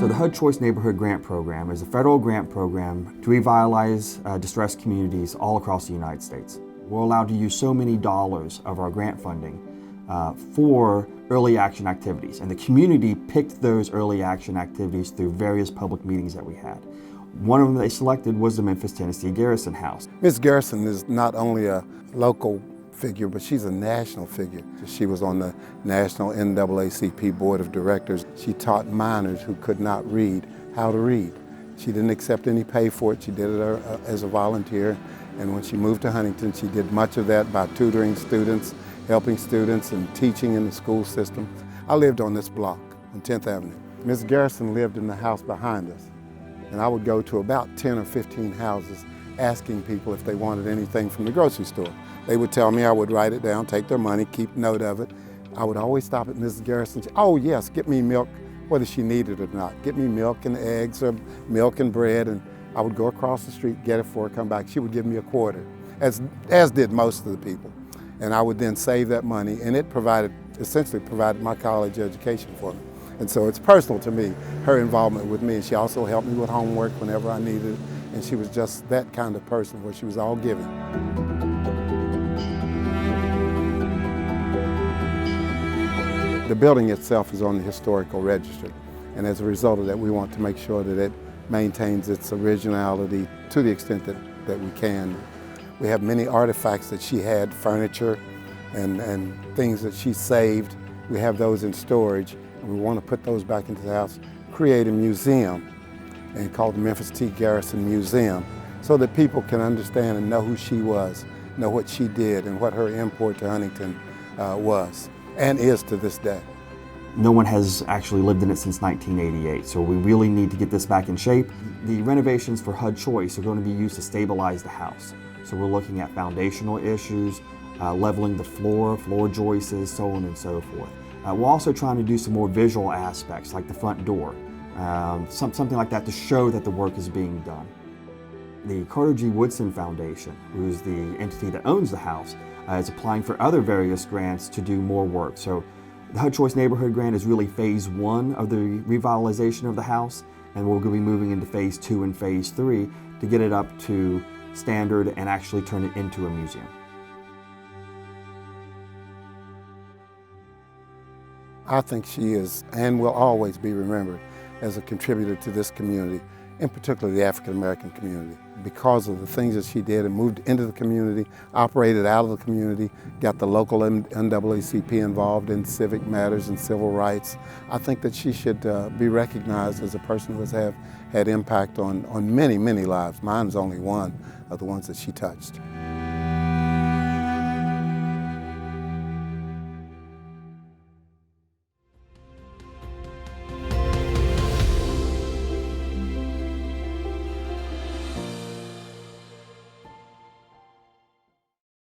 So the HUD Choice Neighborhood Grant Program is a federal grant program to revitalize distressed communities all across the United States. We're allowed to use so many dollars of our grant funding for early action activities, and the community picked those early action activities through various public meetings that we had. One of them they selected was the Memphis Tennessee Garrison House. Ms. Garrison is not only a local figure, but she's a national figure. She was on the National NAACP Board of Directors. She taught minors who could not read how to read. She didn't accept any pay for it. She did it as a volunteer. And when she moved to Huntington, she did much of that by tutoring students, helping students, and teaching in the school system. I lived on this block on 10th Avenue. Ms. Garrison lived in the house behind us. And I would go to about 10 or 15 houses asking people if they wanted anything from the grocery store. They would tell me, I would write it down, take their money, keep note of it. I would always stop at Mrs. Garrison and say, oh yes, get me milk, whether she needed it or not. Get me milk and eggs or milk and bread, and I would go across the street, get it for her, come back. She would give me a quarter, as did most of the people. And I would then save that money, and it essentially provided my college education for me. And so it's personal to me, her involvement with me. And she also helped me with homework whenever I needed it. And she was just that kind of person where she was all giving. The building itself is on the historical register. And as a result of that, we want to make sure that it maintains its originality to the extent that we can. We have many artifacts that she had, furniture and things that she saved. We have those in storage. And we want to put those back into the house, create a museum, and called the Memphis T. Garrison Museum, so that people can understand and know who she was, know what she did, and what her import to Huntington was, and is to this day. No one has actually lived in it since 1988, so we really need to get this back in shape. The renovations for HUD Choice are going to be used to stabilize the house. So we're looking at foundational issues, leveling the floor joists, so on and so forth. We're also trying to do some more visual aspects, like the front door, something like that to show that the work is being done. The Carter G. Woodson Foundation, who's the entity that owns the house, is applying for other various grants to do more work. So the HUD Choice Neighborhood Grant is really phase 1 of the revitalization of the house, and we're going to be moving into phase 2 and phase 3 to get it up to standard and actually turn it into a museum. I think she is and will always be remembered as a contributor to this community, in particular the African American community, because of the things that she did and moved into the community, operated out of the community, got the local NAACP involved in civic matters and civil rights. I think that she should be recognized as a person who has had impact on many, many lives. Mine is only one of the ones that she touched.